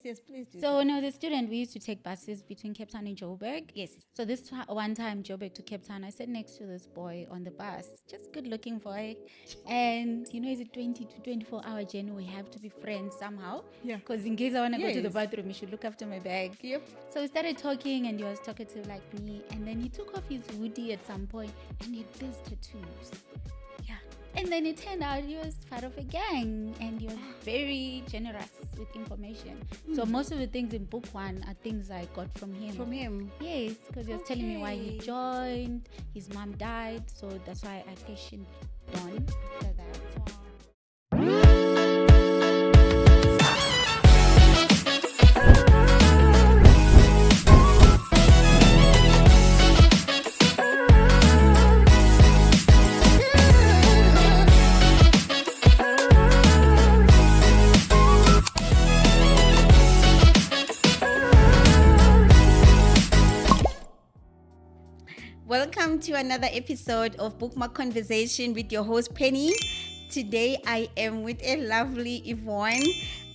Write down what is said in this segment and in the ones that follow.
Yes, please do. So when I was a student, we used to take buses between Cape Town and Joburg. Yes. So one time, Joburg to Cape Town, I sat next to this boy on the bus, just good looking boy. And it's a 20 to 24-hour journey. We have to be friends somehow. Yeah. Because in case I want to go to the Yes. bathroom, you should look after my bag. Yep. So we started talking, and he was talkative like me. And then he took off his hoodie at some point, and he had these tattoos. Yeah. And then it turned out he was part of a gang, and he was very generous with information. So most of the things in book one are things I got from him. From him. Yes, because he was telling me why he Okay. joined. His mom died, so that's why I fashioned on after that. Welcome to another episode of Bookmarked Conversation with your host Penny. Today I am with a lovely Yvonne.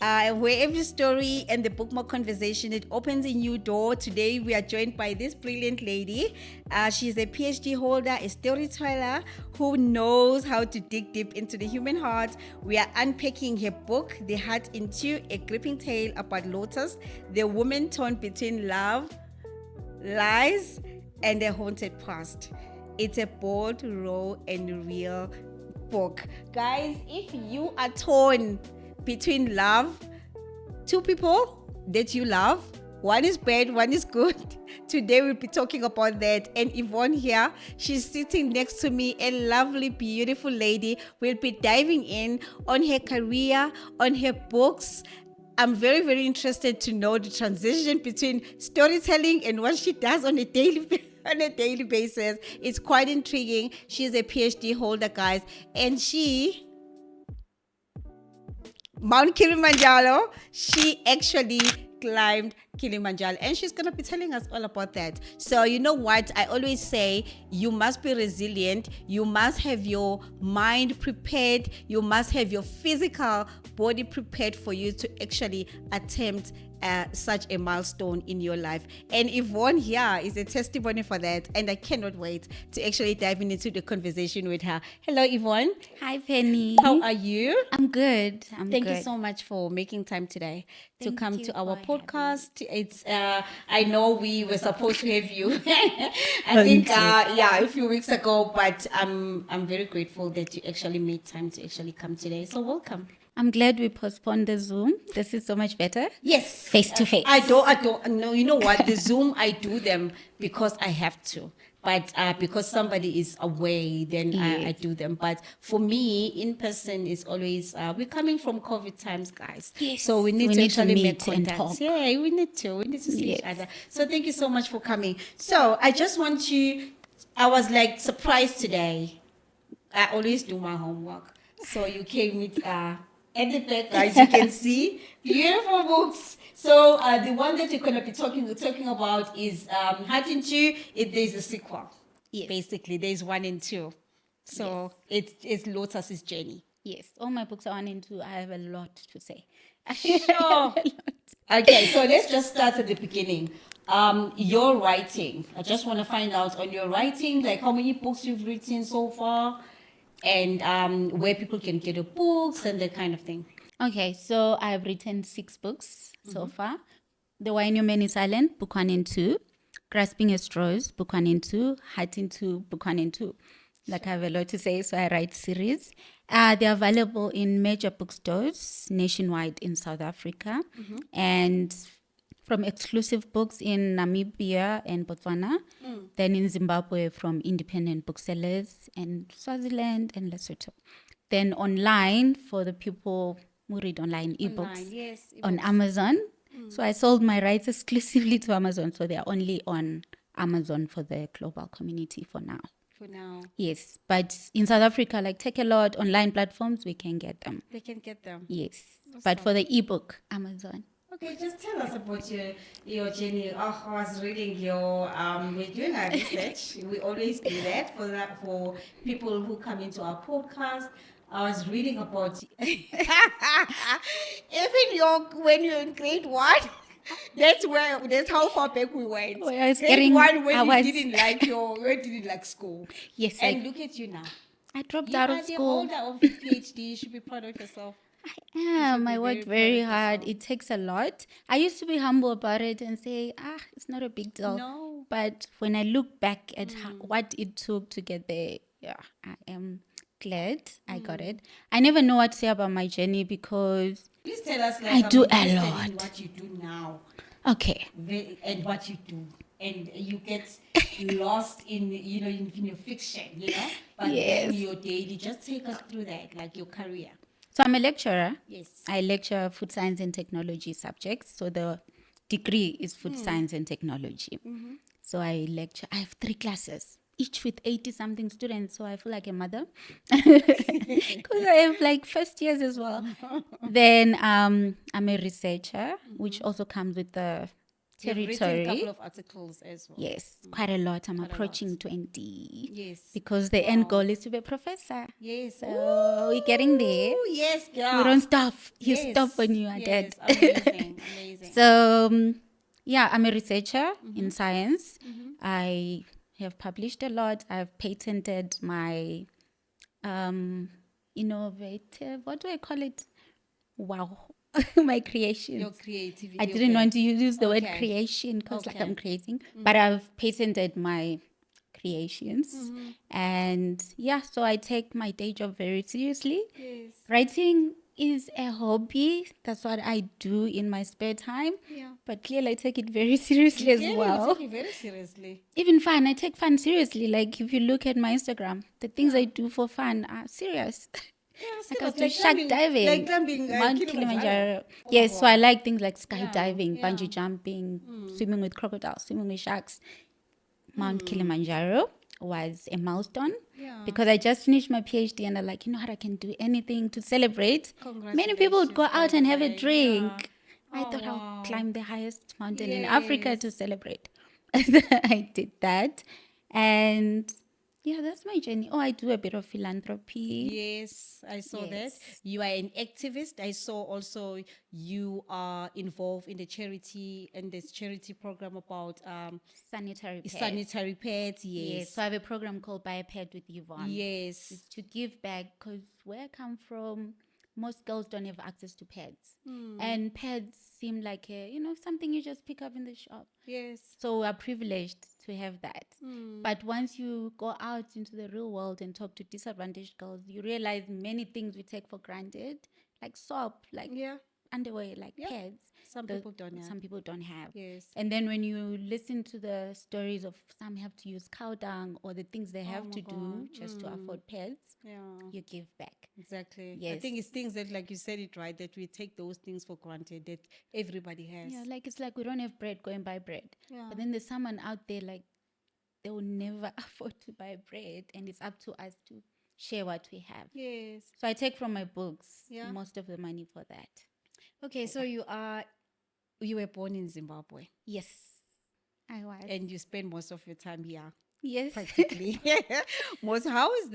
Where every story and the bookmark conversation, it opens a new door. Today we are joined by this brilliant lady. She's a PhD holder, a storyteller who knows how to dig deep into the human heart. We are unpacking her book, The Heart Into, a gripping tale about Lotus, the woman torn between love, lies, and a haunted past. It's a bold, raw, and real book. Guys, if you are torn between love, two people that you love, one is bad, one is good. Today we'll be talking about that. And Yvonne here, she's sitting next to me, a lovely, beautiful lady. We'll be diving in on her career, on her books. I'm very, very interested to know the transition between storytelling and what she does on a daily basis. It's quite intriguing. She's a PhD holder, guys, and she, Mount Kilimanjaro, she actually climbed Kilimanjaro, and she's going to be telling us all about that. So you know what I always say, you must be resilient, you must have your mind prepared, you must have your physical body prepared for you to actually attempt such a milestone in your life. And Yvonne here is a testimony for that, and I cannot wait to actually dive into the conversation with her. Hello Yvonne. Hi, Penny. How are you? I'm good. Thank you so much for making time today to Thank come you to our for podcast. It's I know we were supposed to have you I think a few weeks ago, but I'm very grateful that you actually made time to actually come today. So welcome. I'm glad we postponed the Zoom. This is so much better. Yes. Face to face. I don't know. You know what? The Zoom, I do them because I have to. But because somebody is away, then I do them. But for me, in person is always, we're coming from COVID times, guys. Yes. So we need We to need to actually make meet and contact. talk. Yeah, we need to. We need to see each Yes. other. So thank you so much for coming. So I just want you, I was like surprised today. I always do my homework. So you came with at the back, guys, you can see beautiful books. So the one that you're going to be talking about is Heart Into. There's a sequel. Yes. Basically, there's 1 and 2. So it's Lotus's journey. Yes, all my books are 1 and 2. I have a lot to say. Sure. Okay, so let's just start at the beginning. Your writing. I just want to find out on your writing, like how many books you've written so far, and where people can get your books and that kind of thing. Okay, so I've written 6 books so far. The Why Your Man is Silent, book 1 and 2. Grasping at Straws, book 1 and 2. Heart Into, book 1 and 2. Like I have a lot to say, so I write series. They're available in major bookstores nationwide in South Africa, and from exclusive books in Namibia and Botswana, then in Zimbabwe from independent booksellers, and Swaziland and Lesotho. Then online for the people who read online ebooks Yes. on Amazon. So I sold my rights exclusively to Amazon, so they're only on Amazon for the global community for now. For now. Yes, but in South Africa, like Take a Lot, online platforms, we can get them. They can get them. Yes, but for the ebook, Amazon. Okay, just tell us about your journey. Oh, I was reading your we're doing our research. We always do that for people who come into our podcast. I was reading about when you're in grade one. That's how far back we went. When I was Grade getting one when you awards. didn't like school. Yes, And look at you now. I dropped You out are of the school. holder of your PhD. You should be proud of yourself. You Yeah, should be I very worked proud very of hard. yourself. It takes a lot. I used to be humble about it and say, it's not a big deal. No. But when I look back at what it took to get there, yeah, I am glad I got it. I never know what to say about my journey because Please tell us, I do a listed in lot. what you do now. Okay. And what you do, and you get lost in in your fiction, but then Yes. your daily. Just take us through that, like your career. So I'm a lecturer. Yes. I lecture food science and technology subjects. So the degree is food science and technology. So I have 3 classes, each with 80 something students. So I feel like a mother because I have like first years as well. Then I'm a researcher, which also comes with the You've written a couple territory. of articles as well. Yes, quite a lot. I'm Quite a approaching lot. 20. Yes. Because the end goal is to be a professor. Yes. So we're getting there. Ooh, yes, girl. We don't stop. You Yes. stop when you are Yes. dead. Amazing. Amazing. So, yeah, I'm a researcher in science. I have published a lot. I've patented my innovative, what do I call it? Wow, my creations. Your creativity. I didn't want to use the word Okay. creation because like Okay. I'm creating, but I've patented my creations. And yeah, so I take my day job very seriously. Yes. Writing is a hobby. That's what I do in my spare time. Yeah. But clearly I take it very seriously as You well. take it very seriously. Even fun, I take fun seriously. Like if you look at my Instagram, the things I do for fun are serious. Like I was doing shark diving, like climbing Mount Kilimanjaro. Kilimanjaro. Oh, Yes, so I wow. like things like skydiving, Yeah, bungee yeah. jumping, swimming with crocodiles, swimming with sharks. Mount Kilimanjaro was a milestone Yeah. because I just finished my PhD and I'm like, you know what, I can do anything to celebrate. Many people would go out and have a drink. I thought I would climb the highest mountain in Africa to Yes. celebrate. I did that. And yeah, that's my journey. Oh, I do a bit of philanthropy. Yes, I saw that. Yes. You are an activist. I saw also you are involved in the charity and this charity program about Sanitary pads. sanitary pads. Yes. Yes. So I have a program called Buy a Pad with Yvonne. Yes. It's to give back because where I come from, most girls don't have access to pads. And pads seem like something you just pick up in the shop. Yes. So we're privileged to have that. But once you go out into the real world and talk to disadvantaged girls, you realize many things we take for granted, like soap, like Yeah. underwear, like pads. Some people don't have. Some people don't have. Yes. And then when you listen to the stories of some have to use cow dung or the things they have to do just to afford pads, Yeah. you give back. Exactly. I Yes. think it's things that, like you said it right, that we take those things for granted that everybody has. Yeah, like it's like we don't have bread, go and buy bread. Yeah. But then there's someone out there like they will never afford to buy bread, and it's up to us to share what we have. Yes. So I take from my books Yeah. most of the money for that. Okay, so you were born in Zimbabwe Yes, I was. and you spend most of your time here. Yes. Practically. How is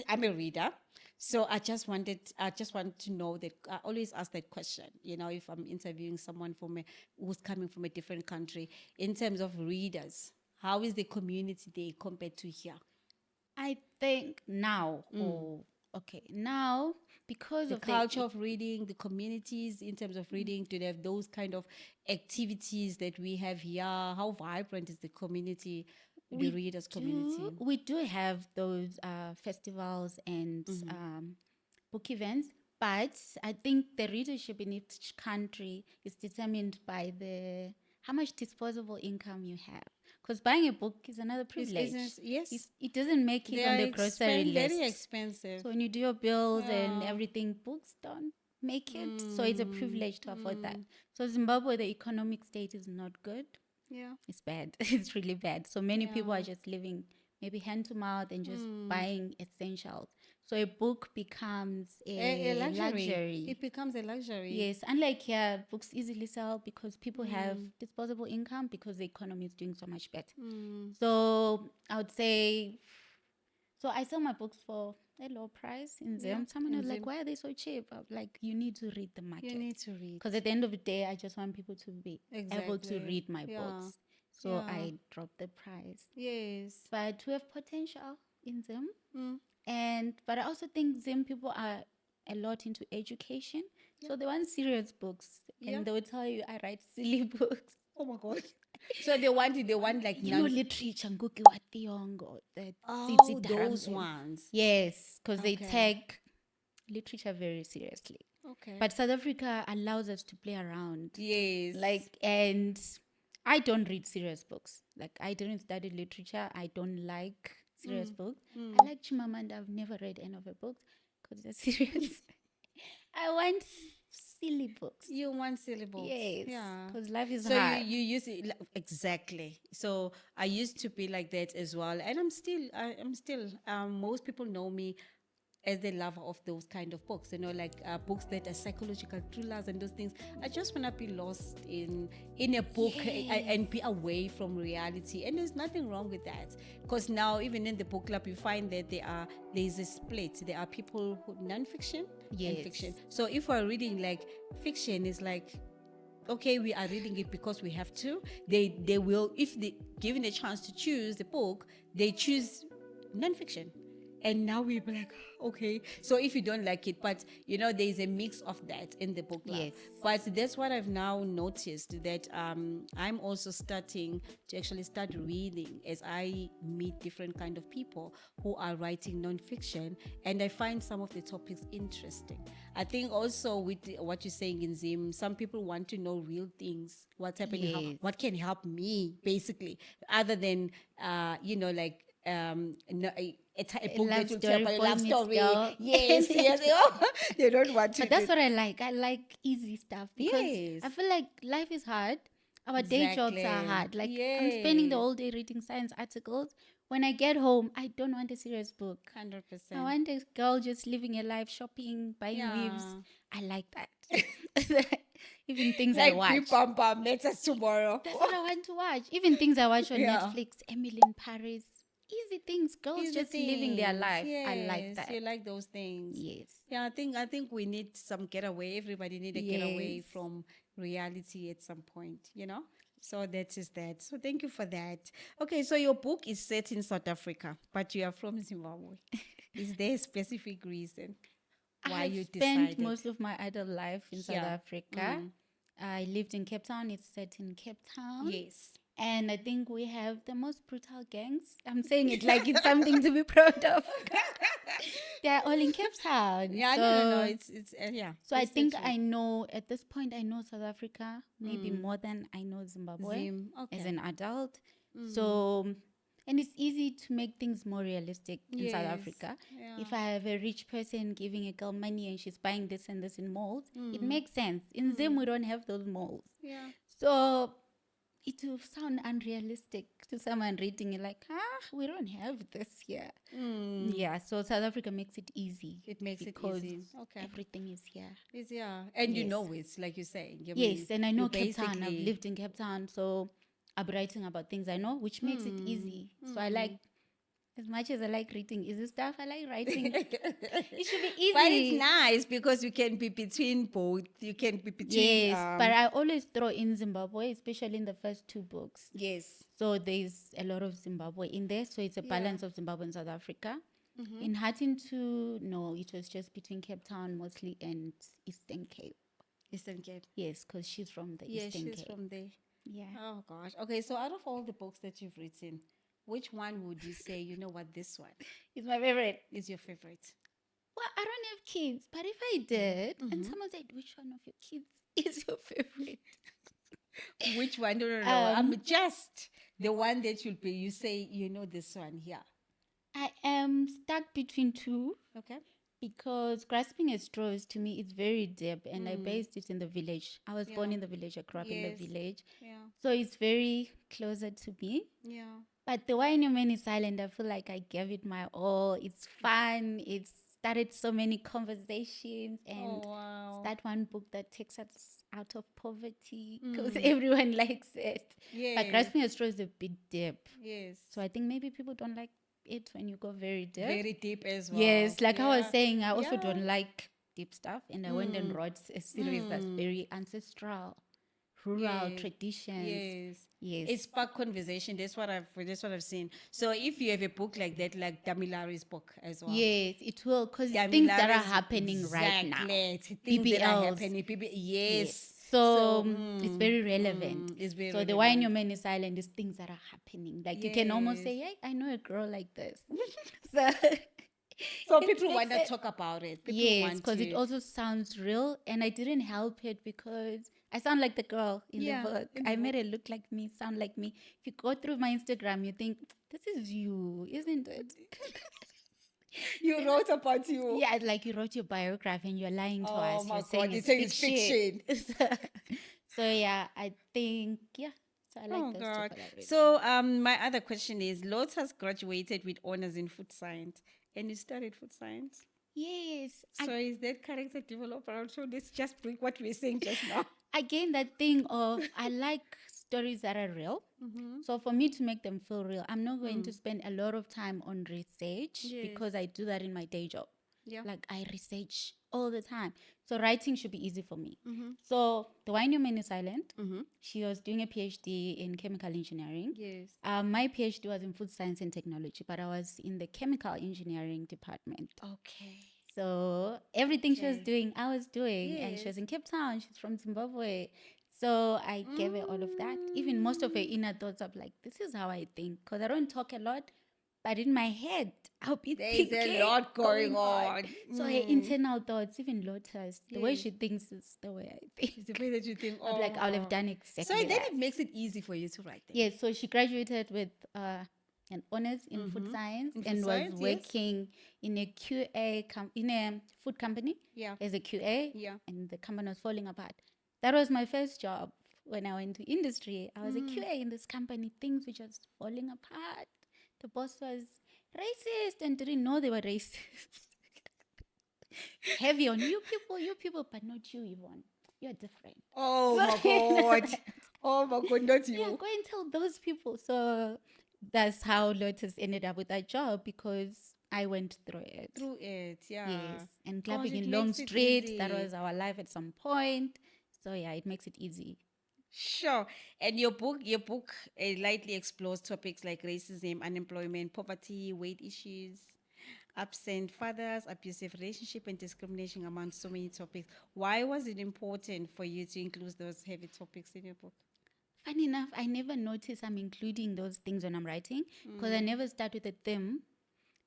I'm a reader, so I just want to know that I always ask that question, if I'm interviewing someone who's coming from a different country, in terms of readers, how is the community there compared to here? I think now, now because The of culture of reading, the communities in terms of reading, do they have those kind of activities that we have here? How vibrant is the community, the readers community? we do have those festivals and book events, but I think the readership in each country is determined by how much disposable income you have. Because buying a book is another privilege. Yes. It doesn't make it on the grocery list. Very expensive. So when you do your bills and everything, books don't make it. So it's a privilege to afford that. So Zimbabwe, the economic state is not good. Yeah. It's bad. It's really bad. So many people are just living maybe hand to mouth and just buying essentials. So a book becomes a luxury. It becomes a luxury. Yes, unlike here, books easily sell because people have disposable income because the economy is doing so much better. So I would say, So I sell my books for a low price in Zim. Someone in was like, Zim. why are they so cheap? I'm like, you need to read the You market. need to read. Because at the end of the day, I just want people to be able to Exactly. read my Yeah. books. So Yeah. I dropped the price. Yes. But we have potential in Zim. Mm. But I also think Zim people are a lot into education. So they want serious books. Yeah. And they will tell you I write silly books. Oh my God. So they want like You non. know, literature, Nguki Watiyongo, that Oh, Tsitsi those Darambe. ones. Yes, because they Okay. take literature very seriously. Okay. But South Africa allows us to play around. Yes. Like, and I don't read serious books. Like, I didn't study literature. I don't like serious books. I like Chimamanda. I've never read any of her books because they're serious. I want silly books. You want silly books. Yes, Yeah. because life is So hard. you use it exactly. So I used to be like that as well, and I'm still. Most people know me as the lover of those kind of books, like books that are psychological thrillers and those things. I just want to be lost in a book and be away from reality, and there's nothing wrong with that, because now even in the book club you find that there's a split. There are people who non-fiction and fiction. So if we're reading like fiction, is like, okay, we are reading it because we have to. They will, if they given a chance to choose the book, they choose non-fiction. And now we're like, okay. So if you don't like it, but there is a mix of that in the book club. Yes. But that's what I've now noticed, that I'm also starting to actually start reading as I meet different kind of people who are writing non-fiction, and I find some of the topics interesting. I think also with what you're saying in Zim, some people want to know real things, what's happening, Yes. what can help me, basically, other than like no, a book that will tell about a love story. Yes, yes. They don't want to. But that's what I like. I like easy stuff because Yes. I feel like life is hard. Our day jobs are Exactly. hard. Like I'm spending the Yes. whole day reading science articles. When I get home, I don't want a serious book. 100%. I want a girl just living a life, shopping, buying weaves. I like that. Even things I Like watch. beep bam bam, let's us tomorrow. That's what I want to watch. Even things I watch on Yeah. Netflix, Emily in Paris. Easy things. Girls Easy just living their things. life. I like Yes, that. you like those things. Yes. Yeah, I think we need some getaway. Everybody need a getaway from reality at some point. So that is that. So thank you for that. Okay, so your book is set in South Africa, but you are from Zimbabwe. Is there a specific reason why I've you spent decided? most of my adult life in South Yeah. Africa. I lived in Cape Town. It's set in Cape Town. Yes. And I think we have the most brutal gangs. I'm saying it like it's something to be proud of. They're all in Cape Town. Yeah, no. It's yeah. So I It's think literally- I know, at this point, I know South Africa maybe more than I know Zimbabwe Zim, okay. as an adult. So, and it's easy to make things more realistic in South Yes, Africa. yeah. If I have a rich person giving a girl money and she's buying this and this in malls, it makes sense. In Zim, we don't have those malls. Yeah. So it will sound unrealistic to someone reading it, like, we don't have this here. Yeah, so South Africa makes it easy. It makes it because easy. Okay. everything is here. It's, yeah. And you Yes. know it, like you're saying. I Yes, mean, and I know you Cape Town. I've basically- lived in Cape Town, so I'm writing about things I know, which makes it easy. So I like, as much as I like reading easy stuff, I like writing. It should be easy. But it's nice because you can be between both. You can be between. Yes, but I always throw in Zimbabwe, especially in the first two books. Yes. So there's a lot of Zimbabwe in there. So it's a balance of Zimbabwe and South Africa. In Hattingtu, no, it was just between Cape Town mostly and Eastern Cape. Eastern Cape. Yes, because she's from the Yeah, Eastern she's Cape. from there. Yeah. Oh gosh. Okay, so out of all the books that you've written, which one would you say, you know what, this one It's my favorite. is your favorite? Well, I don't have kids, but if I did, and someone said, which one of your kids is your favorite? Which one? No. I'm just the one that you say, this one here. I am stuck between two Okay. because Grasping at Straws, to me, it's very deep, and I based it in the village. I was born in the village. I grew up in the village. Yeah. So it's very closer to me. Yeah. But The Why Your Man is Silent, I feel like I gave it my all. It's fun. It's started so many conversations, and Oh, wow. it's that one book that takes us out of poverty because everyone likes it. Yes. But Grasping at Straws is a bit deep. Yes. So I think maybe people don't like it when you go very deep. Very deep as well. Yes, like I was Yeah. saying, I also Yeah. don't like deep stuff, and I went and wrote a series that's very ancestral, rural Yes. traditions. Yes. Yes. It sparked conversation. That's what I've seen. So if you have a book like that, like Damilari's book as well. Yes, it will, because Yeah, things that are Milara's happening right now. exactly things that are BBLs. happening. People, Yes. yes. So it's very relevant. It's very So the why in your relevant. man is silent is things that are happening. Like you can almost say, Yes. hey, I know a girl like this. So So it people makes want to it. talk about it. People Yes, want because it to. also sounds real, and I didn't help it because I sound like the girl in the Yeah, book. in the I made book. it look like me, sound like me. If you go through my Instagram, you think this is you, isn't it? You wrote about you. Yeah, like you wrote your biography and you're lying to Oh us. my You're saying God, you it's say it's fiction. fiction. So yeah, I think yeah. So I like Oh those two God. collaborations. So my other question is, Lotus has graduated with honors in food science, and you studied food science. Yes, So is that character developer? So let's just bring what we were saying just now. again that thing of I like stories that are real. So for me to make them feel real, I'm not going to spend a lot of time on research Yes. because I do that in my day job. Yeah. Like I research all the time. So writing should be easy for me. So the wine woman is silent. She was doing a PhD in chemical engineering. Yes. My PhD was in food science and technology, but I was in the chemical engineering department. Okay. So everything she was Okay. doing, I was doing. And she was Yes. in Cape Town. She's from Zimbabwe. So I gave her all of that. Even most of her inner thoughts of like, this is how I think. Because I don't talk a lot. But in my head, I'll be There's thinking, a lot going on. So her internal thoughts, even Lotus, the way Yes. she thinks is the way I It's the think. way that you think, I'm like, I would have oh. done So exactly then that. it makes it easy for you to write them. Yes, so she graduated with an honors in food science In food and was science, yes. working in a in a food company Yeah. as a QA. Yeah. And the company was falling apart. That was my first job when I went to industry. I was a QA in this company. Things were just falling apart. The boss was racist and didn't know they were racist. Heavy on you people, but not you, Yvonne. You're different. Oh So, my God. Oh my God, not yeah, you. go and tell those people. So that's how Lotus ended up with that job because I went through it. Through it, yeah. Yes. And Gosh, clubbing it in Long makes it Street, that easy. was our life at some point. So yeah, it makes it easy. Sure. And your book lightly explores topics like racism, unemployment, poverty, weight issues, absent fathers, abusive relationship, and discrimination among so many topics. Why was it important for you to include those heavy topics in your book? Funny enough, I never notice I'm including those things when I'm writing because I never start with a theme.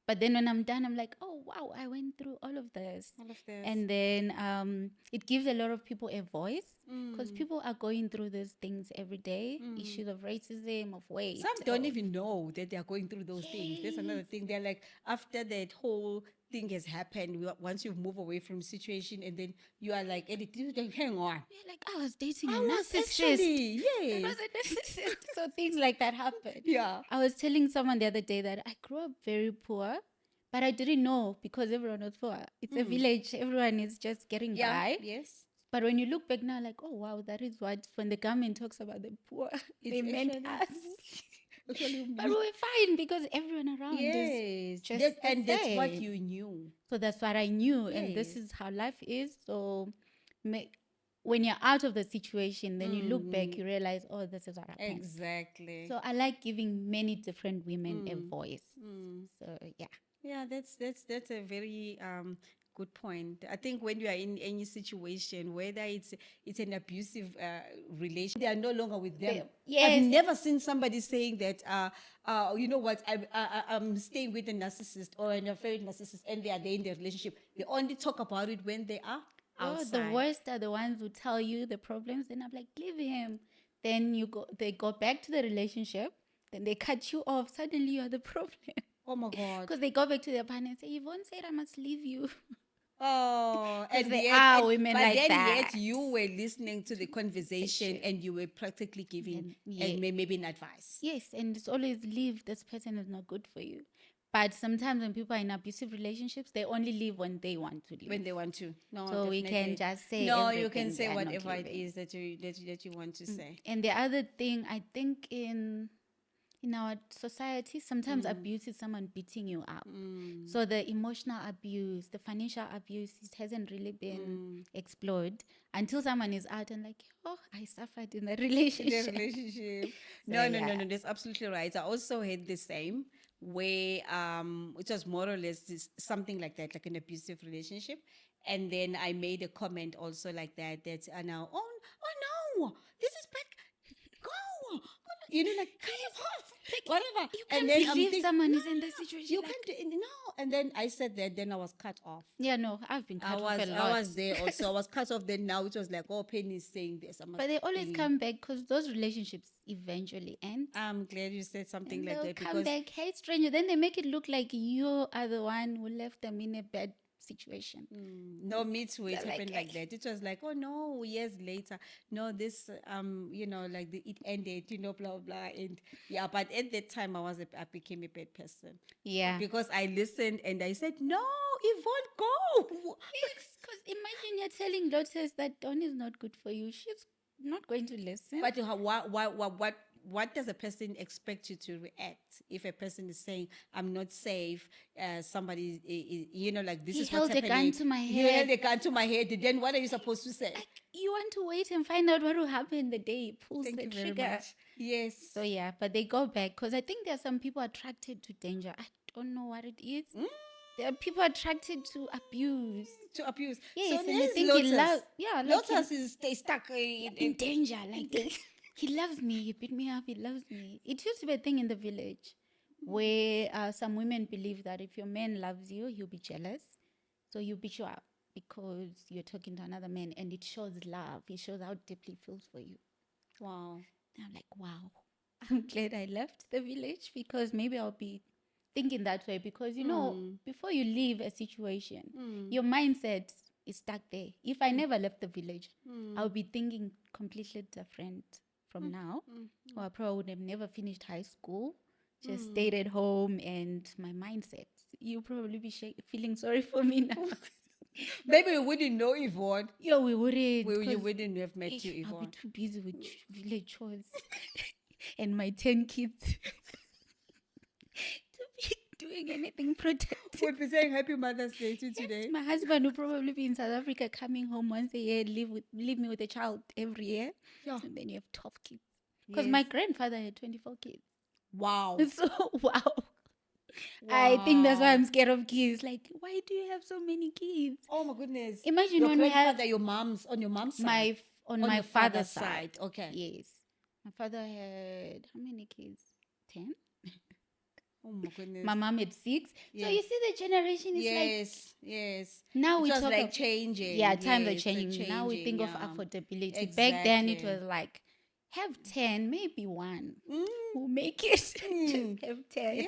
But then when I'm done, I'm like, oh, wow, I went through all of this. All of this. And then it gives a lot of people a voice because people are going through these things every day, issues of racism, of weight. Some don't even know that they are going through those things. That's another thing. They're like, after that whole thing has happened, once you move away from situation, and then you are like, hang on. Yeah, like I was dating a I was narcissist. actually, I yes. was a narcissist. So things like that happen. Yeah. I was telling someone the other day that I grew up very poor, but I didn't know because everyone was poor. It's a village. Everyone is just getting Yeah, by. yes. But when you look back now, like, oh wow, that is what when the government talks about the poor, they meant us. Actually But we were fine because everyone around is yes. just the And that's what same. you knew. So that's what I knew, and this Yes. is how life is. So when you're out of the situation, then you look back, you realize, oh, this is what happened. Exactly. So I like giving many different women a voice. So yeah. Yeah, that's a very good point. I think when you are in any situation, whether it's an abusive relation, they are no longer with them. Yes. I've never seen somebody saying that. You know what? I'm staying with a narcissist or an affair narcissist, and they are there in the relationship. They only talk about it when they are Oh, outside. the worst are the ones who tell you the problems. Then I'm like, leave him. Then they go back to the relationship. Then they cut you off. Suddenly you are the problem. Oh my God. Because they go back to their partner and say, Yvonne said I must leave you. Oh, and they yet, are and- women but like then that. yet you were listening to the conversation and you were practically giving and maybe an advice. Yes, and it's always leave. This person is not good for you. But sometimes when people are in abusive relationships, they only leave when they want to leave. When they want to. No, So we definitely. can just say no, you can everything, say they are not whatever it leaving. is that you want to say. And the other thing, I think in our society, sometimes abuse is someone beating you up. So the emotional abuse, the financial abuse, it hasn't really been explored until someone is out and like, oh, I suffered in a In a relationship. relationship. So, No, yeah. that's absolutely right. I also had the same where it was more or less something like that, like an abusive relationship. And then I made a comment also like that now, oh no, this is back. Go, like cut him off, whatever. You And can't then I'm believe thinking, someone no, is in this situation. you Like, can't do no. And then I said that, then I was cut off. yeah, no, I've been cut off a I lot. was there also. I was cut off. Then now it was like, oh, Penny is saying this. But they always come back because those relationships eventually end. I'm glad you said something And like they'll that come because back, hey, stranger. Then they make it look like you are the one who left them in a bad situation. no, me too. It They're happened like, like that. It was like, oh no, years later, no, this, like it ended, blah blah. And yeah, but at that time, I became a bad person yeah. because I listened and I said, no, Yvonne, go. Yes, because imagine you're telling Lotus that Dawn is not good for you. She's not going to listen. But what does a person expect you to react if a person is saying, "I'm not safe"? Somebody, like this He is what's held a happening. gun to my He held head. a gun to my head. Then what are you supposed to say? You want to wait and find out what will happen the day he pulls Thank the you very trigger. much. Yes. So yeah, but they go back because I think there are some people attracted to danger. I don't know what it is. There are people attracted to abuse. To abuse. Yes, So and they there's think he Lotus. loves. Yeah, like Lotus is stay stuck in danger. Like he loves me. He beat me up. He loves me. It used to be a thing in the village where some women believe that if your man loves you, he'll be jealous, so he'll beat you up because you're talking to another man, and it shows love. It shows how deeply he feels for you. Wow. And I'm like, wow. I'm glad I left the village because maybe I'll be thinking that way because before you leave a situation, your mindset is stuck there. If I never left the village, I'll be thinking completely different from now. Or I probably would have never finished high school, just stayed at home, and my mindset. You'll probably be feeling sorry for me now. Maybe we wouldn't know Yvonne. Yo, we wouldn't. You wouldn't have met you, I'll be Yvonne. too busy with village chores and my 10 kids to be doing anything productive. We'll be saying Happy Mother's Day to today. My husband will probably be in South Africa coming home once a year, leave me with a child every year. Yeah. And then you have 12 kids. Because my grandfather had 24 kids. Wow. So, wow. I think that's why I'm scared of kids. Like, why do you have so many kids? Oh my goodness. Imagine your when we have your mom's on your mom's side. on On my your father's father's side. side. Okay. Yes. My father had how many kids? 10? Oh my goodness. My mom had 6. Yeah. So you see the generation is yes. now it we was talk like changing. Yeah, times are Yes, they're changing. Now we think of yeah. affordability. Back then it Exactly. was like have 10, maybe one. Who make it? Just have 10. Yeah.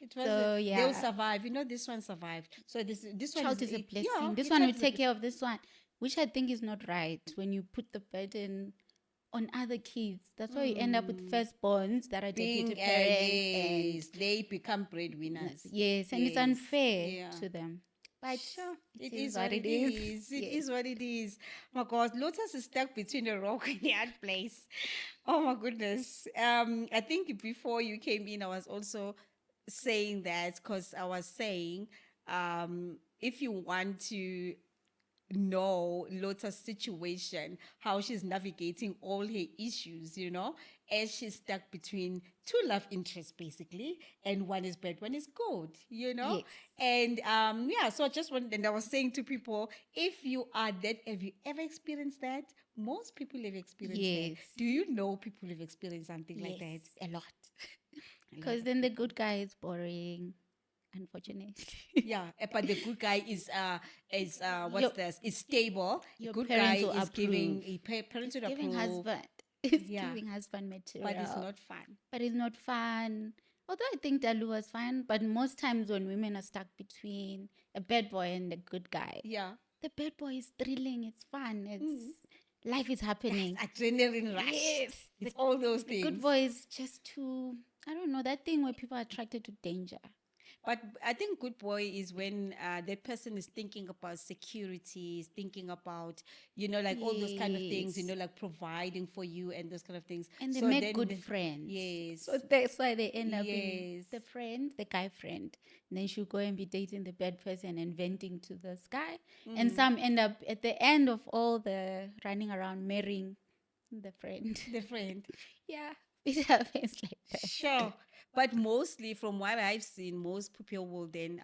It was So, yeah. they'll survive. This one survived. So this one Child is a blessing. Yeah, This the one will child is a take care of this one, which I think is not right when you put the burden on other kids. That's why you end up with firstborns that are being deputy parents. yes, they become breadwinners. Yes, and it's Yes. unfair Yeah. to them. But Sure. it is what it is. It Yes. is what it is. Oh my God, Lotus is stuck between a rock and a hard place. Oh my goodness. I think before you came in, I was also saying that because I was saying, if you want to know Lota's situation, how she's navigating all her issues, as she's stuck between two love interests, basically, and one is bad, one is good, Yes. And so I just wanted, and I was saying to people, if you are that, have you ever experienced that? Most people have experienced that. Yes. Do you know people have experienced something like that? Yes, a lot. Because then the good guy is boring, unfortunately. Yeah, but the good guy is is stable. The Your good parents guy will is giving approve. parents It's will giving approve, husband. It's Yeah. giving husband material. but it's not fun. But it's not fun. Although I think Dalu was fun, but most times when women are stuck between a bad boy and a good guy, Yeah, the bad boy is thrilling, it's fun, it's life is happening. adrenaline rush. Yes. It's all those The good things. boy is just too, I don't know, that thing where people are attracted to danger. But I think good boy is when that person is thinking about security, is thinking about, like all those kind of things, Yes. like providing for you and those kind of things. And they So make then, good friends. So yes, that's why they end up being yes, the friend, the guy friend. And then she'll go and be dating the bad person and venting to this guy. And some end up at the end of all the running around marrying the friend. the friend. Yeah, it happens like that. Sure. But mostly from what I've seen, most people will then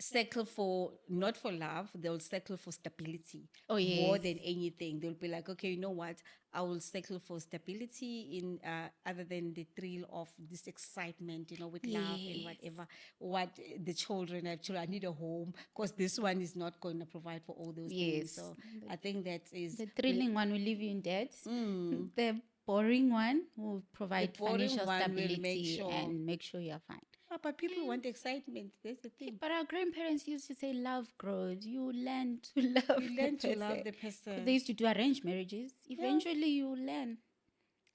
settle for, not for love, they'll settle for stability Oh, more yes. than anything. They'll be like, okay, you know what, I will settle for stability in other than the thrill of this excitement, with love and Yes. whatever, what the children actually, I need a home because this one is not going to provide for all those things. Yes. So I think that is The thrilling one will leave you in debt. The boring one will the provide boring financial one will make stability sure. and make sure you're fine. But people want excitement. That's the thing. But our grandparents used to say love grows. You learn to love You the learn to love person. the Because they person. used to do arranged marriages. Eventually, you learn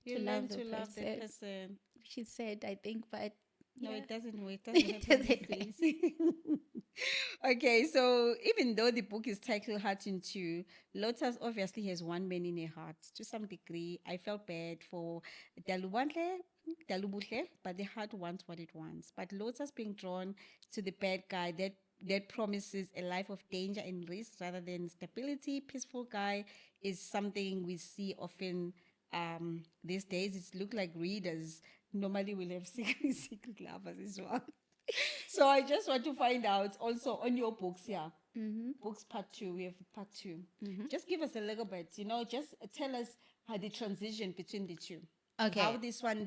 You to learn love the to love the person. person. She said, I think, but No, yeah. it doesn't. It doesn't It happen these doesn't. days. Okay, so even though the book is titled Heart in Two, Lotus obviously has one man in her heart. To some degree, I felt bad for Dalubantle, Dalubutle, but the heart wants what it wants. But Lotus being drawn to the bad guy that promises a life of danger and risk rather than stability, peaceful guy is something we see often these days. It's look like readers normally will have secret lovers as well. So I just want to find out also on your books, yeah. Books part two, we have part 2. Just give us a little bit, just tell us how the transition between the two. How Okay. this one,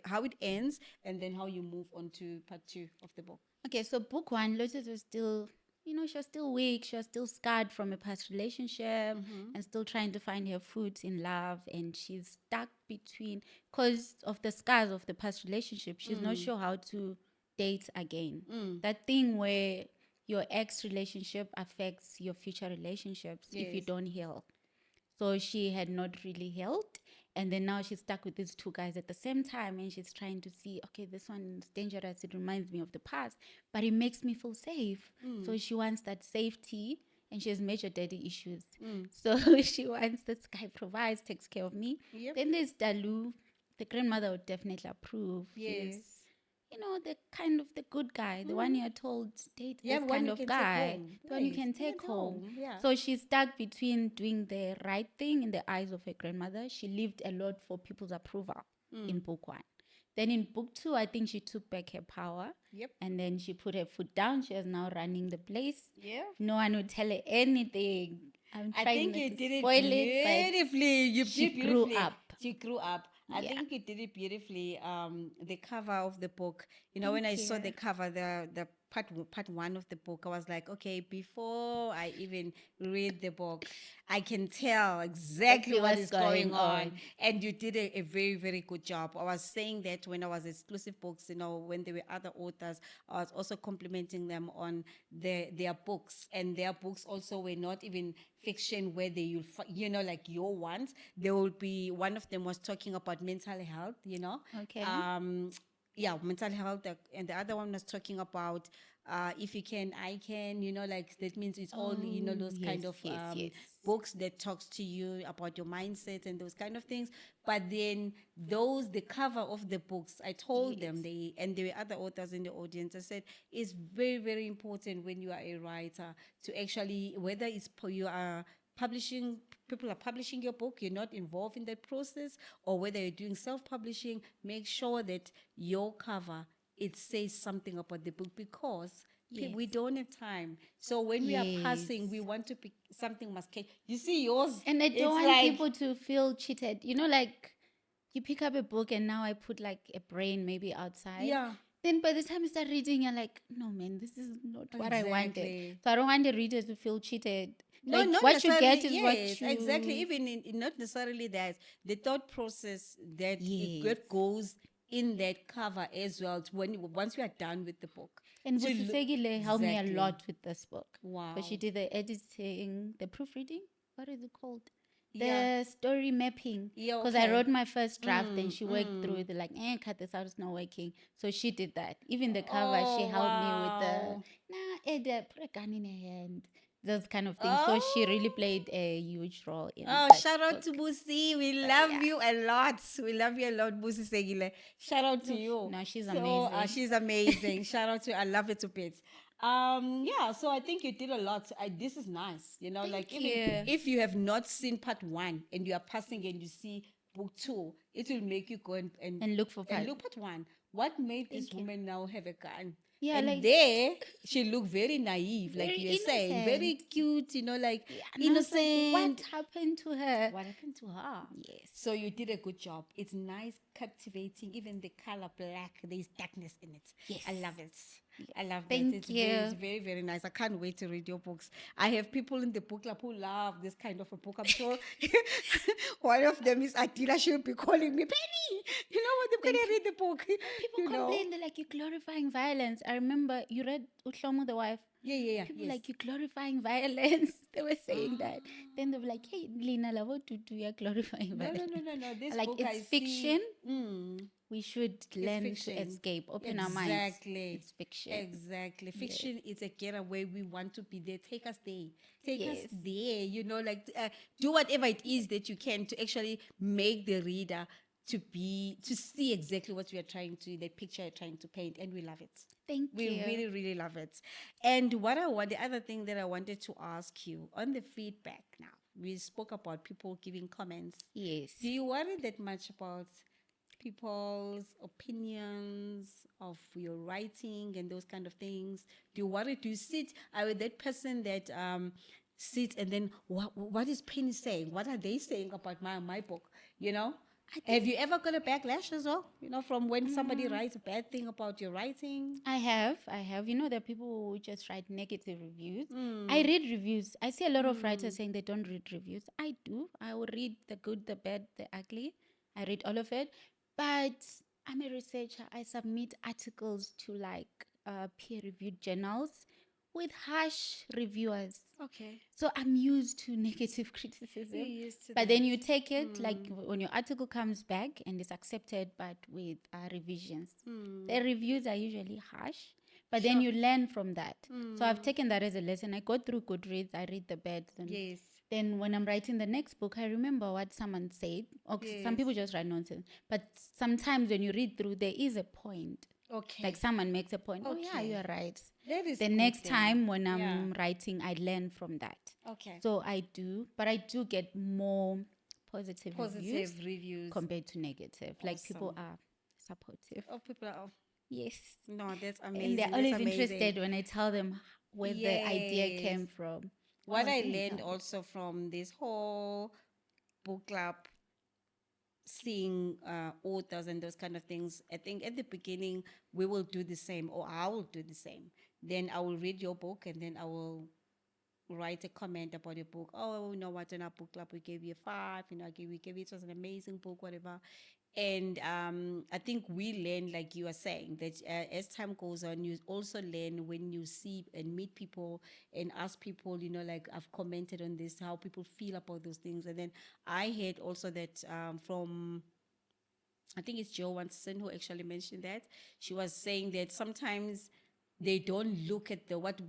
how it ends, and then how you move on to part 2 of the book. Okay, so book one, Lotus was still, she was still weak. She was still scarred from a past relationship and still trying to find her foots in love. And she's stuck between, because of the scars of the past relationship, she's not sure how to date again. That thing where your ex relationship affects your future relationships if you Yes. don't heal. So she had not really healed. And then now she's stuck with these two guys at the same time. And she's trying to see, okay, this one is dangerous. It reminds me of the past, but it makes me feel safe. So she wants that safety. And she has major daddy issues. So she wants this guy provides, takes care of me. Yep. Then there's Dalu. The grandmother would definitely approve. Yes. He's the kind of the good guy, the one you're told date Yeah, this one kind you of can take guy, home. the one you Yes, can take take home. yeah. So she's stuck between doing the right thing in the eyes of her grandmother. She lived a lot for people's approval in book one. Then in book two, I think she took back her power. Yep. And then she put her foot down. She is now running the place. Yeah. No one would tell her anything. I'm I trying think not you to did it spoil it, beautifully. You but she did grew beautifully. up. She grew up. I Yeah. think you did it beautifully. The cover of the book. When Thank I saw you. the cover, the part one of the book, I was like, okay, before I even read the book, I can tell exactly Exactly what what's is going going on. on. And you did a very, very good job. I was saying that when I was exclusive books, when there were other authors, I was also complimenting them on their books. And their books also were not even fiction where like your ones. There will be, one of them was talking about mental health, Okay. yeah, mental health, and the other one was talking about if you can, I can, like that means it's all, those kind of Yes. books that talks to you about your mindset and those kind of things. But then the cover of the books, I told them, and there were other authors in the audience, I said, it's very, very important when you are a writer to actually, whether you are publishing, people are publishing your book, you're not involved in that process, or whether you're doing self-publishing, make sure that your cover, it says something about the book, because we don't have time. So when we are passing, we want to pick something must catch. You see yours, And I don't it's want like, people to feel cheated. Like you pick up a book and now I put like a brain maybe outside. yeah. Then by the time you start reading, you're like, no, man, this is not what I wanted. Exactly. So I don't want the reader to feel cheated. No, Like not what you necessarily. get is Yes, what you... exactly. Even not necessarily that. The thought process that Yes. it goes in that cover as well. Once we are done with the book. And To look- Busisekile helped me a Exactly. lot with this book. Wow. But she did the editing, the proofreading. What is it called? the story mapping. Yeah, Because I okay. wrote my first draft, then she worked through it. They're like, cut this out, it's not working. So she did that. Even the cover, she Oh, helped me with the, wow. Eda, put a gun in her hand. Those kind of things. So she really Oh. played a huge role in Oh, that shout out to book. Busi. We So love yeah. you a lot. We love you a lot, Busi Segile. Shout out to you. No, she's So amazing. she's amazing. Shout out to you. I love it to bits. Yeah, so I think you did a lot. This is nice. Like Thank even you. if you have not seen part one and you are passing and you see book two, it will make you go And look for and part. look at one. What made this Thank you. woman now have a gun? Yeah, And like there, she looked very naive, like very you were saying, very innocent. cute, like Yeah, and I was like, innocent. what happened to her? What happened to her? Yes. So you did a good job. It's nice, captivating. Even the color black, there's darkness in it. Yes. I love it. I love that. Thank It's you. it's very, very nice. I can't wait to read your books. I have people in the book club who love this kind of a book. I'm sure one of them is Adila. She'll be calling me, Penny. You know what? I'm going to read the book. People complain, they're like, you're glorifying violence. I remember you read Ushlomo the wife. Yeah. People Yes. like, you're glorifying violence. They were saying that. Then they were like, hey, Lina, what to do? You're glorifying No. violence. This Like, book it's I fiction. see. We should learn Fiction. to escape, open our minds. Exactly. It's fiction. Exactly. Fiction is a getaway. We want to be there. Take us there. Take us Yes. there. Like do whatever it is that you can to actually make the reader to see exactly what we are trying to, the picture you're trying to paint, and we love it. Thank We you. really, really love it. And the other thing that I wanted to ask you on the feedback now, we spoke about people giving comments. Yes. Do you worry that much about people's opinions of your writing and those kind of things? Do you worry? Do you sit with that person that sits and then what is Penny saying? What are they saying about my book? Have you ever got a backlash as well? From when somebody writes a bad thing about your writing? I have. You know, there are people who just write negative reviews. I read reviews. I see a lot of writers saying they don't read reviews. I do. I will read the good, the bad, the ugly. I read all of it. But I'm a researcher. I submit articles to like peer-reviewed journals with harsh reviewers. Okay. So I'm used to negative criticism. You're used to But that. then you take it, like when your article comes back and it's accepted, but with revisions. The reviews are usually harsh, but then you learn from that. So I've taken that as a lesson. I go through Goodreads, I read the bad. Yes. Then when I'm writing the next book, I remember what someone said. Or some people just write nonsense. But sometimes when you read through, there is a point. Okay. Like someone makes a point. Oh yeah, Okay. you're right. That is The good next then. time when I'm writing, I learn from that. Okay. So I do, but I do get more positive reviews. compared to negative. Like people are supportive. Oh, people are. Yes. No, that's amazing. And they're That's always amazing. interested when I tell them where the idea Yes. came from. What Oh, I can you learned tell? also from this whole book club, seeing authors and those kind of things, I think at the beginning we will do the same, or I will do the same. Then I will read your book and then I will write a comment about your book. Oh, you know what, in our book club we gave you a 5, we gave it was an amazing book, whatever. And I think we learn, like you are saying, that as time goes on, you also learn when you see and meet people and ask people, like I've commented on this, how people feel about those things. And then I heard also that from, I think it's Joe Watson who actually mentioned that. She was saying that sometimes they don't look at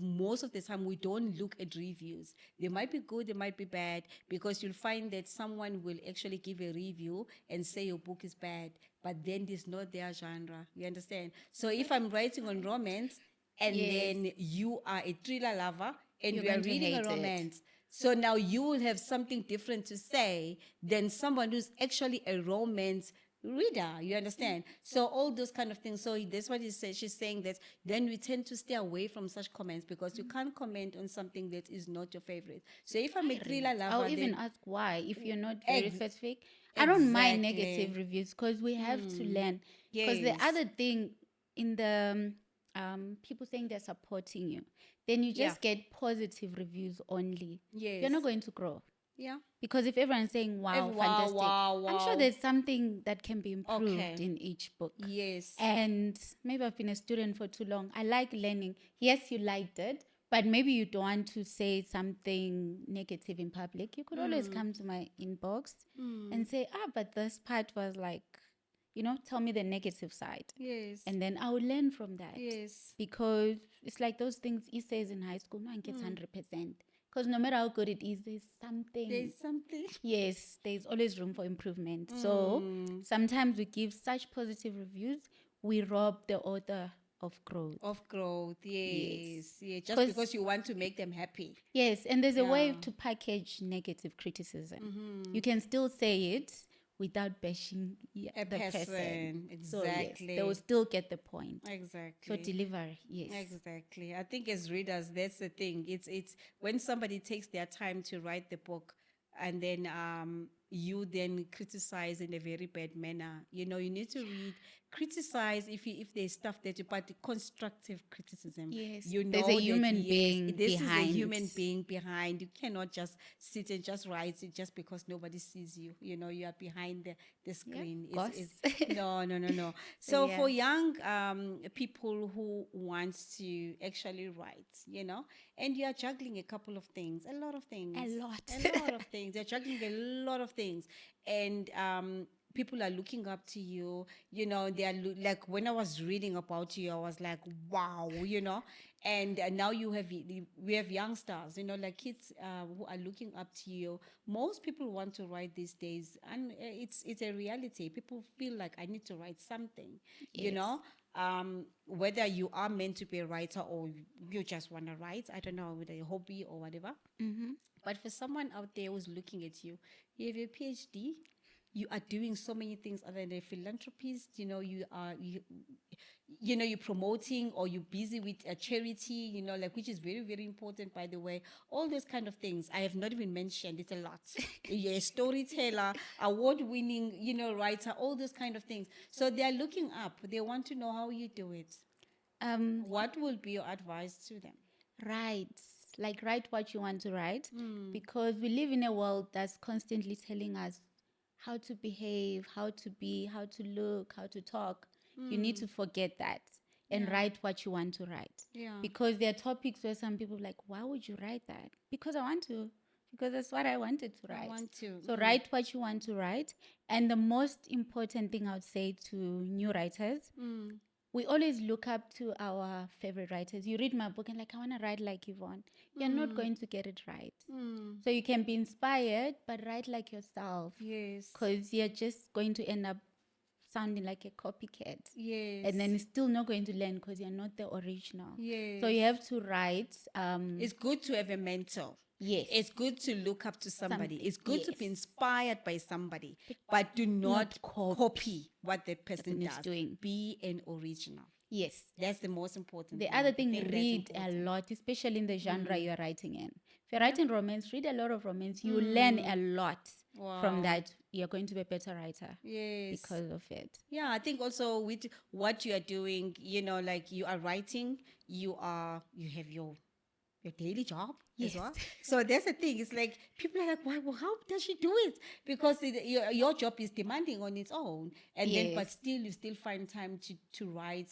most of the time we don't look at reviews. They might be good, they might be bad, because you'll find that someone will actually give a review and say your book is bad, but then it's not their genre. You understand? So if I'm writing on romance and then you are a thriller lover and You're we are going to reading a hate it. romance, so now you will have something different to say than someone who's actually a romance reader. You understand? So all those kind of things. So that's what he said. She's saying that then we tend to stay away from such comments because you can't comment on something that is not your favorite. So if I'm a thriller lover, I'll even then ask why if you're not very Ex- specific. I don't mind exactly. negative reviews because we have to learn. Because Yes. the other thing in the people saying they're supporting you, then you just get positive reviews only. Yes. You're not going to grow. Yeah. Because if everyone's saying, wow, fantastic, I'm sure there's something that can be improved in each book. Yes. And maybe I've been a student for too long. I like learning. Yes, you liked it, but maybe you don't want to say something negative in public, you could always come to my inbox and say, but this part was like, tell me the negative side. Yes. And then I would learn from that. Yes. Because it's like those things he says in high school, no one gets 100%. Because no matter how good it is, there's something. There's something. Yes, there's always room for improvement. So sometimes we give such positive reviews, we rob the author of growth. Of growth, yes. Yeah, just 'Cause- because you want to make them happy. Yes, and there's a way to package negative criticism. You can still say it without bashing the person. Exactly. So yes, they will still get the point. Exactly. So deliver, yes. Exactly. I think as readers, that's the thing. It's when somebody takes their time to write the book, and then you then criticize in a very bad manner. You need to read, criticize if there's stuff that you, but constructive criticism. Yes. You know There's a that, human yes, being this is a behind. human being behind. You cannot just sit and just write it just because nobody sees you. You are behind the screen. It's no. So Yeah. for young people who want to actually write, and you are juggling a couple of things, a lot of things. A lot. A lot of things. They're juggling a lot of things. And people are looking up to you, they are like, when I was reading about you, I was like, wow, and now we have youngsters, like kids who are looking up to you. Most people want to write these days, and it's a reality. People feel like, I need to write something, whether you are meant to be a writer or you just want to write, I don't know, with a hobby or whatever. But for someone out there who's looking at you, you have a PhD, you are doing so many things other than a philanthropist, you're promoting, or you're busy with a charity, which is very, very important, by the way. All those kind of things I have not even mentioned. It's a lot. You're a storyteller, award-winning, writer, all those kind of things. So they're looking up. They want to know how you do it. What will be your advice to them? Write what you want to write, because we live in a world that's constantly telling us how to behave, how to be, how to look, how to talk. You need to forget that and write what you want to write. Yeah. Because there are topics where some people are like, why would you write that? Because I want to. Because that's what I wanted to write. I want to. So write what you want to write. And the most important thing I would say to new writers, we always look up to our favorite writers. You read my book and like, I want to write like Yvonne. You're not going to get it right. So you can be inspired, but write like yourself. Yes. Because you're just going to end up sounding like a copycat. Yes. And then it's still not going to learn because you're not the original. Yes. So you have to write. It's good to have a mentor. Yes. It's good to look up to somebody. It's good to be Yes. inspired by somebody, but do not copy what the person is does. doing. Be an original. Yes. That's the most important The thing. other I thing, think that's read a important. lot, especially in the genre you're writing in. If you're writing romance, read a lot of romance. You learn a lot from that. You're going to be a better writer Yes. because of it. Yeah, I think also with what you are doing, like you are writing, you have your daily job as Yes. well. So that's the thing. It's like people are like, "Why? Well, how does she do it?" Because your job is demanding on its own, and then but Yes. still you still find time to write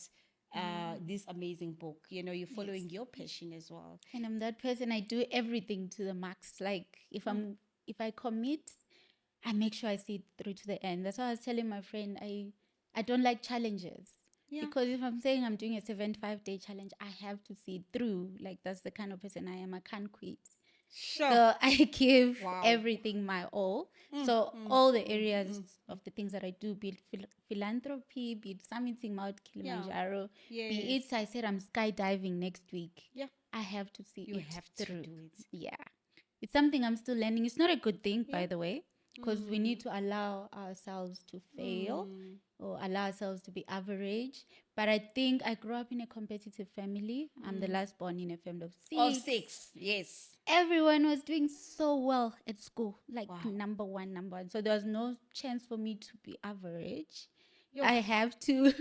this amazing book. You're following your passion as well. And I'm that person. I do everything to the max. Like if I commit, I make sure I see it through to the end. That's why I was telling my friend I don't like challenges. Yeah. Because if I'm saying I'm doing a 75-day challenge, I have to see it through. Like that's the kind of person I am. I can't quit. Sure. So I give Wow. everything my all. So all the areas of the things that I do, be it philanthropy, be it summiting Mount Kilimanjaro, be it I said I'm skydiving next week. Yeah. I have to see You it have through. to do it. Yeah. It's something I'm still learning. It's not a good thing, by the way, because we need to allow ourselves to fail or allow ourselves to be average. But I think I grew up in a competitive family. I'm the last born in a family of 6. Of 6, yes. Everyone was doing so well at school, like number one. So there was no chance for me to be average. I have to.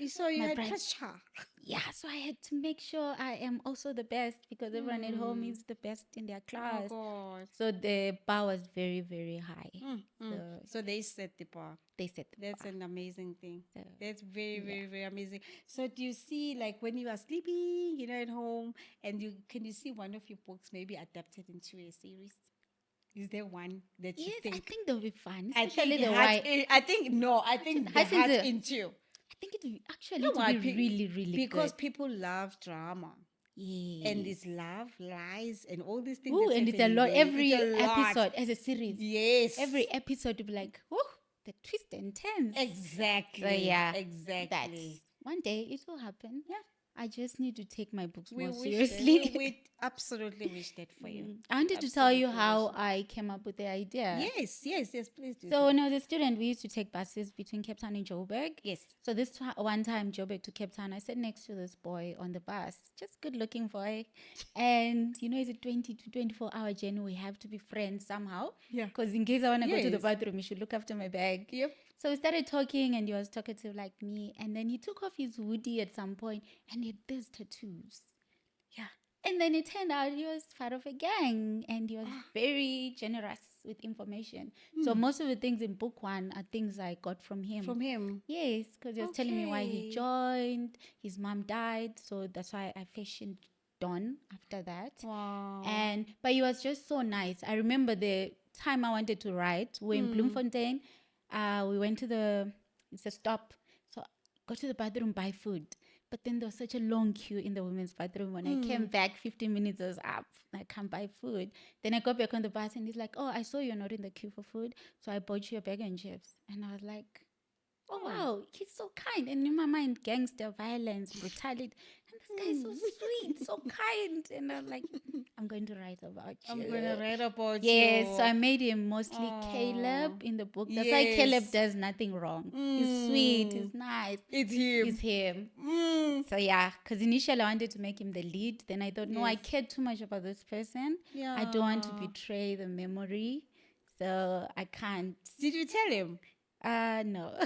So you My had bride. pressure. Yeah, so I had to make sure I am also the best because everyone at home is the best in their Oh class. God. So the bar was very, very high. So So they set the bar. they set the That's bar. an amazing thing. So, That's very, yeah. very, very amazing. So do you see, like, when you are sleeping, at home, and can you see one of your books maybe adapted into a series? Is there one that you Yes, I think? think they'll be fun, I especially think the heart. why. I think no. I think the heart I into. think it will actually You know to why? be really, really Because good. people love drama. And Yes. this love, lies, and all these things Ooh, that's and it's a happening lot. there. It's Every a lot. episode as a series. Yes. Every episode will be like, oh, the twist and turns. So Exactly. yeah, Exactly. that's one day it will happen. Yeah. I just need to take my books We more wish that. seriously. We absolutely wish that for you. I wanted to tell you Absolutely wish how it. I came up with the idea. Yes, yes, yes. Please do So tell. when I was a student, we used to take buses between Cape Town and Joburg. Yes. So one time, Joburg to Cape Town, I sat next to this boy on the bus, just good looking boy. And it's a 20 to 24-hour journey. We have to be friends somehow. Yeah. Because in case I want to go to the Yes. bathroom, you should look after my bag. Yep. So we started talking and he was talkative like me. And then he took off his hoodie at some point and he had these tattoos. Yeah. And then it turned out he was part of a gang and he was very generous with information. So most of the things in book one are things I got from him. From him. Yes, because he was telling me why he Okay. joined. His mom died, so that's why I fashioned Dawn after that. Wow. But he was just so nice. I remember the time I wanted to write. We were in Bloemfontein. We went to it's a stop. So go to the bathroom, buy food. But then there was such a long queue in the women's bathroom. When I came back, 15 minutes was up. I can't buy food. Then I got back on the bus and he's like, oh, I saw you're not in the queue for food. So I bought you a bag and chips. And I was like, oh, wow, he's so kind. And in my mind, gangster, violence, brutality. And this guy is so sweet, so kind. And I'm like, I'm going to write about you. I'm gonna write about Yes, you. so I made him mostly Caleb in the book. That's why Yes. Caleb does nothing wrong. He's sweet, he's nice. It's him. It's him. Mm. So yeah, because initially I wanted to make him the lead. Then I thought, no, I Yes. cared too much about this person. I don't want to Yeah. betray the memory. So I can't. Did you tell him? No.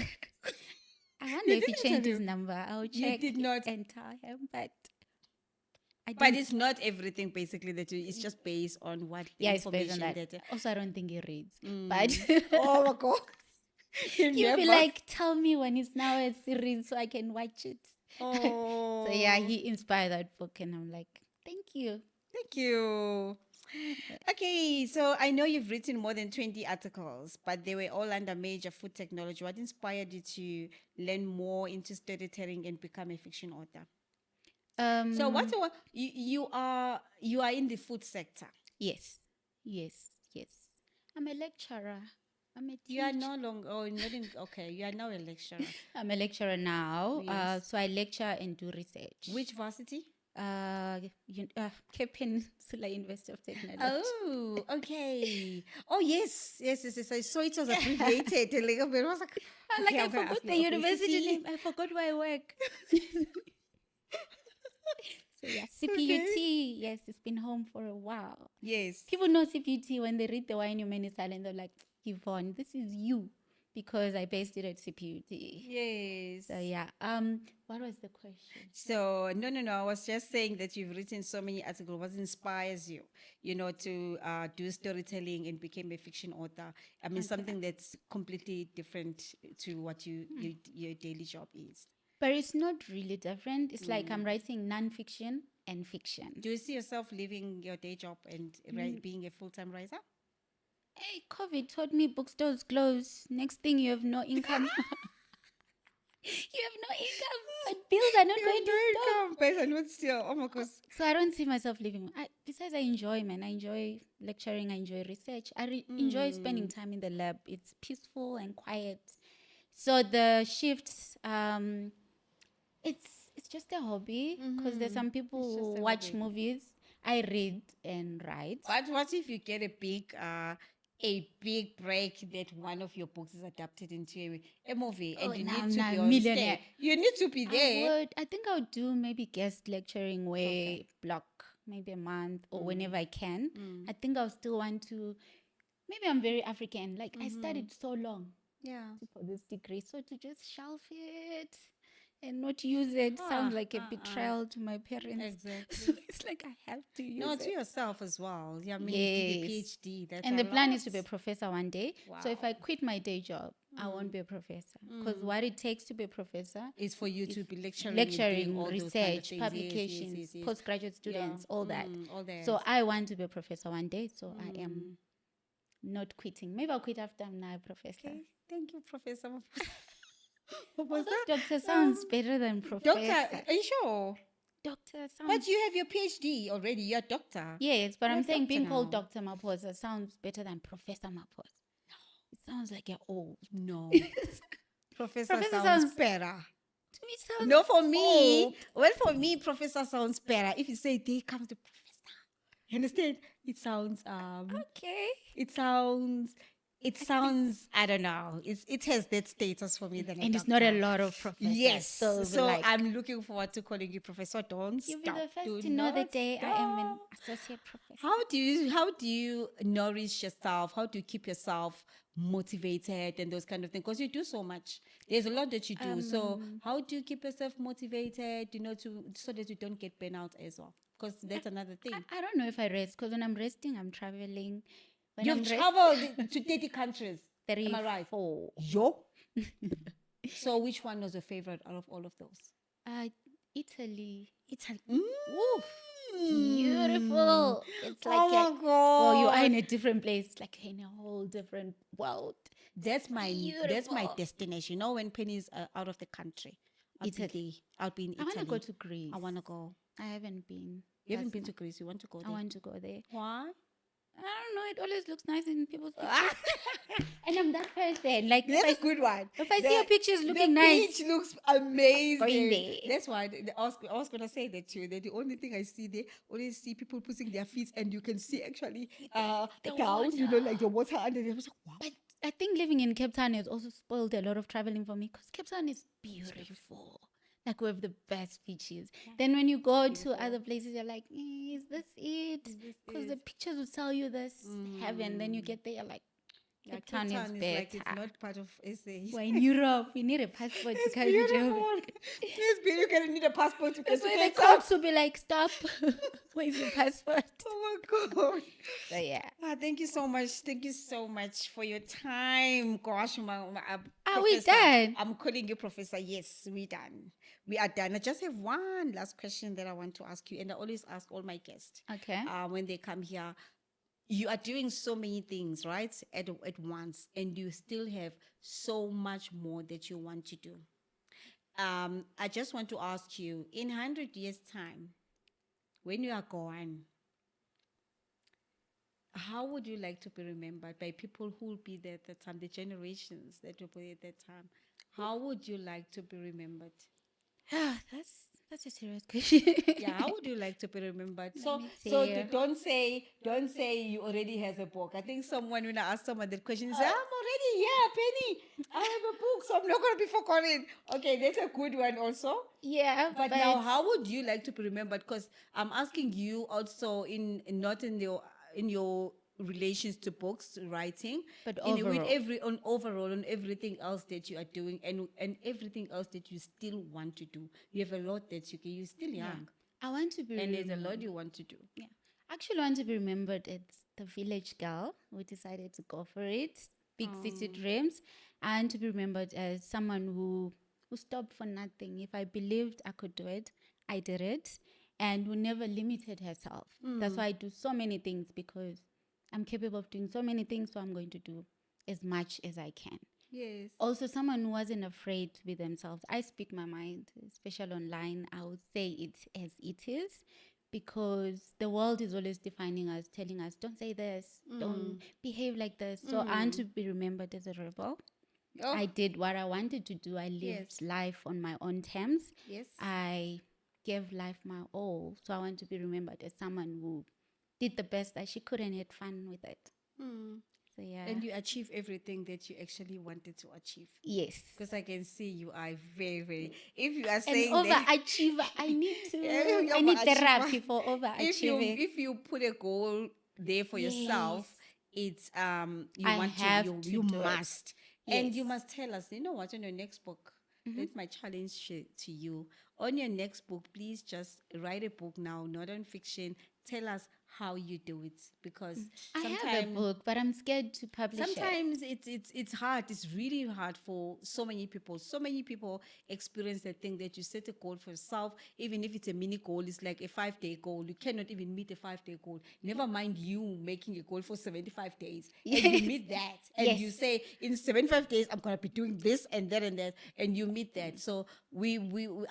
I wonder if he didn't tell changed his him? number. I'll You check did not. and tell him, but I But don't. it's not everything basically that it's just based on what the Yeah, it's based on information that. Also, I don't think he reads. But Oh my god. he'll be Never. like, tell me when it's now a series so I can watch it. Oh. So yeah, he inspired that book, and I'm like, thank you. Thank you. Okay, so I know you've written more than 20 articles, but they were all under major food technology. What inspired you to learn more into storytelling and become a fiction author? So you are in the food sector. Yes, yes, yes. I'm a lecturer. I'm a You are teacher. no longer not in okay, you are now a lecturer. I'm a lecturer now. Yes. So I lecture and do research. Which varsity? Cape Peninsula University of Technology. Oh, okay. Oh, yes, yes, yes, yes. I saw it was abbreviated a little bit. I was like, I'm like, okay, I I'm gonna ask forgot the you, university OPCC. name. I forgot where I work. So yeah, CPUT. Yes, it's been home for a while. Yes. People know CPUT when they read the Why in Your Many Silent. They're like, Yvonne, this is you, because I based it at CPUT. Yes. So yeah. What was the question? So no. I was just saying that you've written so many articles. What inspires you, to do storytelling and become a fiction author? I mean, something that's completely different to what your daily job is. But it's not really different. It's like I'm writing nonfiction and fiction. Do you see yourself leaving your day job and being a full-time writer? Hey, COVID taught me bookstores close. Next thing, you have no income. You have no income, but bills are not going to stop. But I not still. Oh my gosh. So I don't see myself leaving. Besides, I enjoy, man. I enjoy lecturing. I enjoy research. I enjoy spending time in the lab. It's peaceful and quiet. So the shifts, it's just a hobby, because there's some people just who a watch hobby. movies. I read and write. But what if you get a big break that one of your books is adapted into a movie and you now need to I'm be a on millionaire. stage? You need to be there. I think I would do maybe guest lecturing where block maybe a month or whenever I can. I think I'll still want to. Maybe I'm very African. Like I studied so long. Yeah. for this degree. So to just shelf it and not use it sounds like a betrayal to my parents. So Exactly. it's like I have to use No, to it. yourself as well. Yeah, I mean, you did a Yes. PhD. That's And a the plan is to be a lot. professor one day. So if I Wow. quit my day job, I won't be a professor. Because what it takes to be a professor Is for you is to be lecturing and doing lecturing, all those kind of research, things. Yes, yes, yes, publications, yes. postgraduate Yeah. students, all that. All that. So I want to be a professor one day. So I am not quitting. Maybe I'll quit after I'm now a professor. Okay. Thank you, Professor Maphosa. Although Maphosa. doctor sounds better than Doctor, professor. are you sure? Doctor But sounds. you have your PhD already. You're a doctor. Yes, but You're I'm a saying doctor being called now. Dr. Maphosa sounds better than Professor Maphosa. It sounds like you're old. No. Professor Professor sounds sounds, better. to me, sounds No, for me. old. Well, for me, Professor sounds better. If you say day comes the professor. You understand? It sounds Okay. it sounds I don't know. It has that status for me than a And it's not a doctor. lot of professors. Yes. So, it'll be So like, I'm looking forward to calling you Professor. Don't you'll be stop. the first Do to know the not day I am an stop. associate professor. How do you nourish yourself? How do you keep yourself motivated and those kind of things? Because you do so much. There's a lot that you do. So how do you keep yourself motivated? So that you don't get burnout as well. Because that's another thing. I don't know if I rest because when I'm resting, I'm traveling. When You've I'm traveled to 30 countries. resting, Am I right? 4. Yo. So which one was your favorite out of all of those? Italy. Italy. Woof. Beautiful. It's like, Oh my well, you are God. in a different place. It's like in a whole different world. That's my Beautiful. destination. You know, when Penny's out of the country, Italy. I'll be in I want to Italy. go to Greece. I want to go. I haven't been. You haven't That's been to Greece. You want to go I there? want to go there. Why? I don't know. It always looks nice in people's pictures. And I'm that person. Like, That's a good one. if I see your pictures looking the nice, beach looks amazing. going there. That's why I was gonna say that too. That the only thing I see there, only see people putting their feet, and you can see actually the down. You know, like the water under there. I was like, wow. But I think living in Cape Town has also spoiled a lot of traveling for me because Cape Town is beautiful. Like we have the best beaches. Then when you go to other places, you're like, is this it? Because the pictures will tell you this heaven. Then you get there, you're like, Yeah, Cape Town is like better. it's not part of SA. We're in Europe. We need a passport to come to Beautiful. Germany. It's beautiful. You're gonna need a passport to get That's to why Cape the Town. cops will be like, stop. Where's your passport? Oh my God. So yeah. Thank you so much. Thank you so much for your time. Gosh, Are we Professor, done? I'm calling you Professor. Yes, we're done. We are done. I just have one last question that I want to ask you, and I always ask all my guests Okay. when they come here. You are doing so many things, right, at once, and you still have so much more that you want to do. I just want to ask you, in 100 years' time, when you are gone, how would you like to be remembered by people who will be there at that time, the generations that will be at that time? How would you like to be remembered? That's a serious question. Yeah, how would you like to be remembered? Let So, me so see. don't say you already has a book. I think someone, when I ask someone that question, they say, I'm already here, Penny. I have a book, so I'm not going to be forgotten. Okay, that's a good one also. Yeah, But now, how would you like to be remembered? Because I'm asking you also not in your relations to books writing, But with overall. overall on everything else that you are doing and everything else that you still want to do. You have a lot that you're still young, I want to be and there's a remembered. lot you want to do. Yeah. I actually want to be remembered as the village girl who decided to go for it. Big city dreams. And to be remembered as someone who stopped for nothing. If I believed I could do it, I did it. And who never limited herself. That's why I do so many things, because I'm capable of doing so many things, so I'm going to do as much as I can. Yes. Also, someone who wasn't afraid to be themselves. I speak my mind, especially online. I would say it as it is, because the world is always defining us, telling us, don't say this, don't behave like this. So I want to be remembered as a rebel. Oh, I did what I wanted to do. I lived Yes. life on my own terms. yes. I gave life my all. So I want to be remembered as someone who did the best that she could and had fun with it. So yeah. And you achieve everything that you actually wanted to achieve. Yes. Because I can see you are very, very. If you are An saying that, overachiever. I need to. you're I need overachiever. therapy for overachieving. if you put a goal there for yourself, it's you I want have to to you do it. must And you Yes. must tell us, you know what, on your next book, that's my challenge to you. On your next book, please just write a book now, not on fiction. Tell us how you do it, because I have a sometimes book, but I'm scared to publish it. sometimes it's hard. It's really hard for so many people. So many people experience that thing that you set a goal for yourself, even if it's a mini goal. It's like a 5-day goal. You cannot even meet a 5-day goal. Never mind you making a goal for 75 days, and you Yes. meet that, and you Yes. say in 75 days I'm gonna be doing this and that and that, and you meet that. So we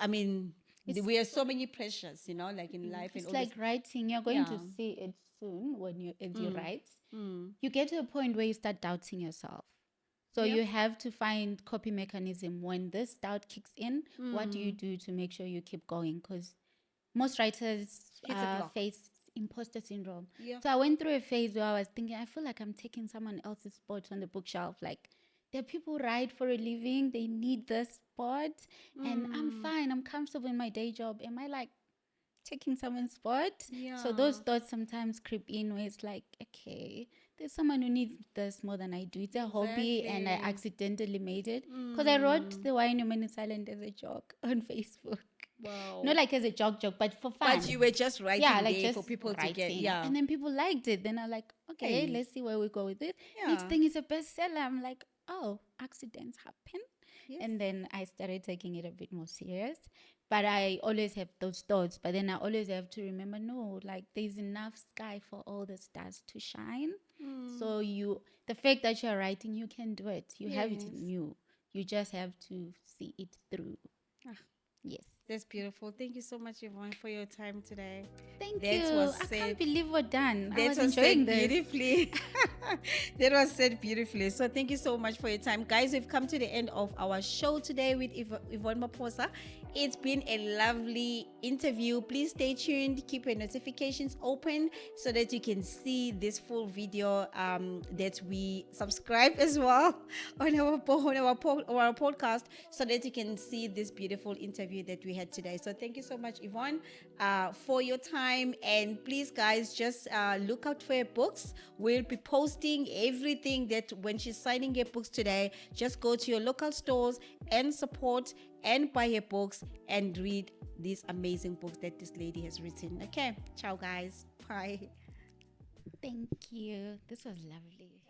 I mean. It's We have so many pressures, you know, like in life and it's all this. like writing. You're going to Yeah. see it soon when you as you write. You get to a point where you start doubting yourself. So Yep. you have to find copy mechanism when this doubt kicks in. What do you do to make sure you keep going? Because most writers Hits a block. face imposter syndrome. Yeah. So I went through a phase where I was thinking, I feel like I'm taking someone else's spot on the bookshelf. Like there are people who write for a living, they need this spot, and I'm fine. I'm comfortable in my day job. Am I like taking someone's spot? So those Yeah. thoughts sometimes creep in where it's like, okay, there's someone who needs this more than I do. It's a hobby and I Exactly. accidentally made it. Because I wrote The Why No Man is Silent as a joke on Facebook. Not Wow. like as a joke, but for But fun. you were just Yeah, writing like there for just people to get, writing. yeah. And then people liked it. Then I'm like, okay, Hey. let's see where we go with it. Next Yeah. thing is a bestseller. I'm like, oh, accidents happen. Yes. And then I started taking it a bit more serious. But I always have those thoughts. But then I always have to remember, no, like there's enough sky for all the stars to shine. So the fact that you're writing, you can do it. You have it in Yes. you. You just have to see it through. Ah, Yes. that's beautiful. Thank you so much, Yvonne, for your time today. Thank That you. was I can't said. believe we're done. I That was was enjoying said this. beautifully. That was said beautifully. So thank you so much for your time. Guys, we've come to the end of our show today with Yvonne Maphosa. It's been a lovely interview. Please stay tuned. Keep your notifications open so that you can see this full video that we subscribe as well on our podcast, so that you can see this beautiful interview that we had today. So thank you so much, Yvonne, for your time. And please, guys, just look out for her books. We'll be posting everything that when she's signing her books today. Just go to your local stores and support and buy her books and read these amazing books that this lady has written. Okay, ciao, guys. Bye. Thank you. This was lovely.